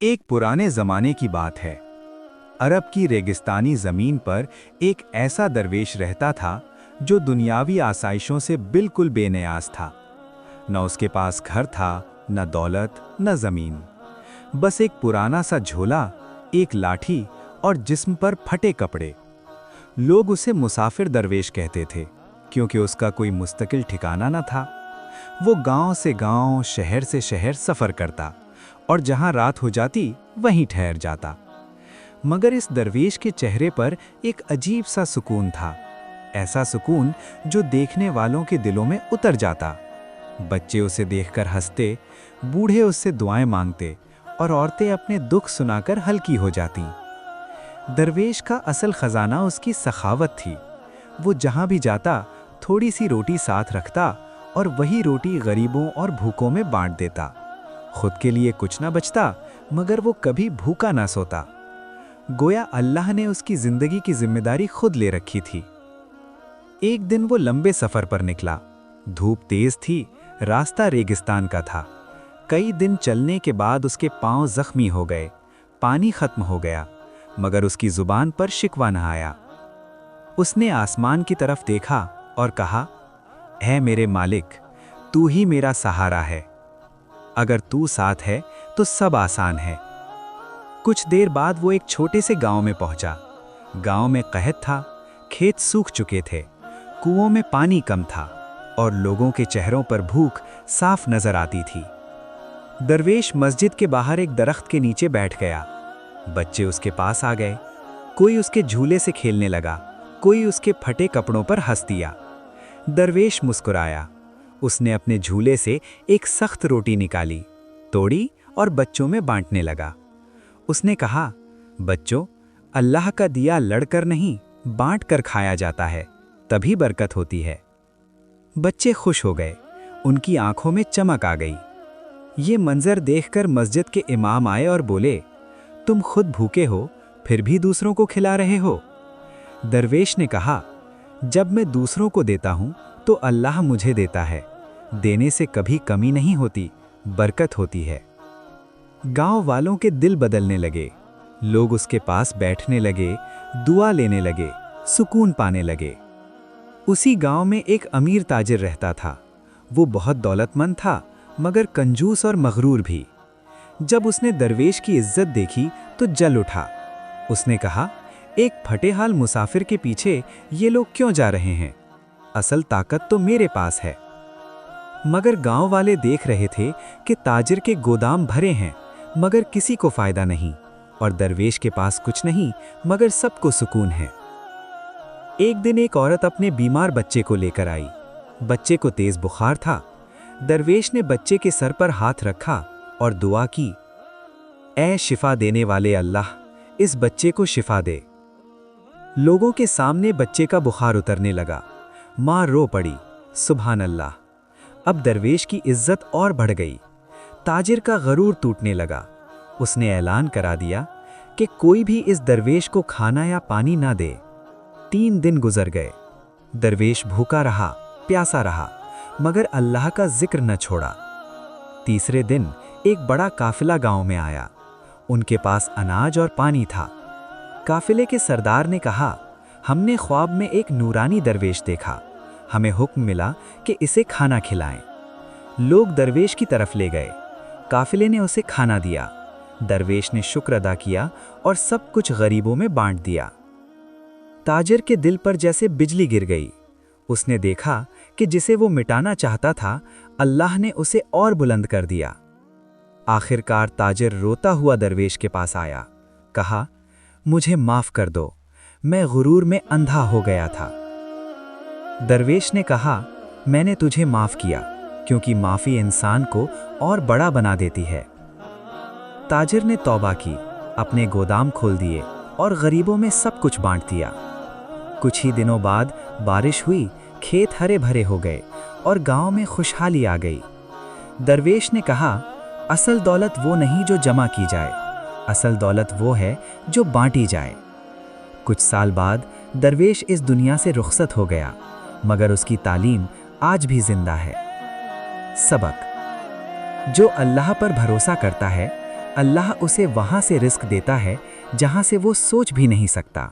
एक पुराने जमाने की बात है। अरब की रेगिस्तानी जमीन पर एक ऐसा दरवेश रहता था जो दुनियावी आसाइशों से बिल्कुल बेनियाज था। न उसके पास घर था, न दौलत, न जमीन। बस एक पुराना सा झोला, एक लाठी और जिस्म पर फटे कपड़े। लोग उसे मुसाफिर दरवेश कहते थे, क्योंकि उसका कोई मुस्तकिल ठिकाना न था। वो गांव से गांव, शहर से शहर सफ़र करता और जहां रात हो जाती वहीं ठहर जाता। मगर इस दरवेश के चेहरे पर एक अजीब सा सुकून था, ऐसा सुकून जो देखने वालों के दिलों में उतर जाता। बच्चे उसे देखकर हंसते, बूढ़े उससे दुआएं मांगते और औरतें अपने दुख सुनाकर हल्की हो जाती। दरवेश का असल खजाना उसकी सखावत थी। वो जहां भी जाता थोड़ी सी रोटी साथ रखता और वही रोटी गरीबों और भूखों में बांट देता। खुद के लिए कुछ ना बचता, मगर वो कभी भूखा ना सोता। गोया अल्लाह ने उसकी जिंदगी की जिम्मेदारी खुद ले रखी थी। एक दिन वो लंबे सफर पर निकला। धूप तेज थी, रास्ता रेगिस्तान का था। कई दिन चलने के बाद उसके पांव जख्मी हो गए, पानी खत्म हो गया, मगर उसकी जुबान पर शिकवा न आया। उसने आसमान की तरफ देखा और कहा, ऐ मेरे मालिक, तू ही मेरा सहारा है। अगर तू साथ है तो सब आसान है। कुछ देर बाद वो एक छोटे से गांव में पहुंचा। गांव में कहत था, खेत सूख चुके थे, कुओं में पानी कम था और लोगों के चेहरों पर भूख साफ नजर आती थी। दरवेश मस्जिद के बाहर एक दरख्त के नीचे बैठ गया। बच्चे उसके पास आ गए। कोई उसके झूले से खेलने लगा, कोई उसके फटे कपड़ों पर हंस दिया। दरवेश मुस्कुराया। उसने अपने झूले से एक सख्त रोटी निकाली, तोड़ी और बच्चों में बांटने लगा। उसने कहा, बच्चों, अल्लाह का दिया लड़कर नहीं, बांट कर खाया जाता है, तभी बरकत होती है। बच्चे खुश हो गए, उनकी आंखों में चमक आ गई। ये मंजर देखकर मस्जिद के इमाम आए और बोले, तुम खुद भूखे हो, फिर भी दूसरों को खिला रहे हो। दरवेश ने कहा, जब मैं दूसरों को देता हूं तो अल्लाह मुझे देता है। देने से कभी कमी नहीं होती, बरकत होती है। गांव वालों के दिल बदलने लगे। लोग उसके पास बैठने लगे, दुआ लेने लगे, सुकून पाने लगे। उसी गांव में एक अमीर ताजिर रहता था। वो बहुत दौलतमंद था, मगर कंजूस और मगरूर भी। जब उसने दरवेश की इज्जत देखी तो जल उठा। उसने कहा, एक फटेहाल मुसाफिर के पीछे ये लोग क्यों जा रहे हैं? असल ताकत तो मेरे पास है। मगर गांव वाले देख रहे थे कि ताजिर के गोदाम भरे हैं, मगर किसी को फायदा नहीं, और दरवेश के पास कुछ नहीं, मगर सबको सुकून है। एक दिन एक औरत अपने बीमार बच्चे को लेकर आई। बच्चे को तेज बुखार था। दरवेश ने बच्चे के सर पर हाथ रखा और दुआ की, ऐ शिफा देने वाले अल्लाह, इस बच्चे को शिफा दे। लोगों के सामने बच्चे का बुखार उतरने लगा। माँ रो पड़ी, सुभान अल्लाह। अब दरवेश की इज्जत और बढ़ गई। ताजिर का गरूर टूटने लगा। उसने ऐलान करा दिया कि कोई भी इस दरवेश को खाना या पानी ना दे। 3 दिन गुजर गए। दरवेश भूखा रहा, प्यासा रहा, मगर अल्लाह का जिक्र न छोड़ा। तीसरे दिन एक बड़ा काफिला गांव में आया। उनके पास अनाज और पानी था। काफिले के सरदार ने कहा, हमने ख्वाब में एक नूरानी दरवेश देखा, हमें हुक्म मिला कि इसे खाना खिलाएं। लोग दरवेश की तरफ ले गए। काफिले ने उसे खाना दिया। दरवेश ने शुक्र अदा किया और सब कुछ गरीबों में बांट दिया। ताजिर के दिल पर जैसे बिजली गिर गई। उसने देखा कि जिसे वो मिटाना चाहता था, अल्लाह ने उसे और बुलंद कर दिया। आखिरकार ताजिर रोता हुआ दरवेश के पास आया। कहा, मुझे माफ कर दो, मैं गुरूर में अंधा हो गया था। दरवेश ने कहा, मैंने तुझे माफ किया, क्योंकि माफी इंसान को और बड़ा बना देती है। ताजिर ने तौबा की, अपने गोदाम खोल दिए और गरीबों में सब कुछ बांट दिया। कुछ ही दिनों बाद बारिश हुई, खेत हरे भरे हो गए और गांव में खुशहाली आ गई। दरवेश ने कहा, असल दौलत वो नहीं जो जमा की जाए, असल दौलत वो है जो बांटी जाए। कुछ साल बाद दरवेश इस दुनिया से रुखसत हो गया, मगर उसकी तालीम आज भी जिंदा है। सबक: जो अल्लाह पर भरोसा करता है, اللہ اسے وہاں سے رزق دیتا ہے جہاں سے وہ سوچ بھی نہیں سکتا۔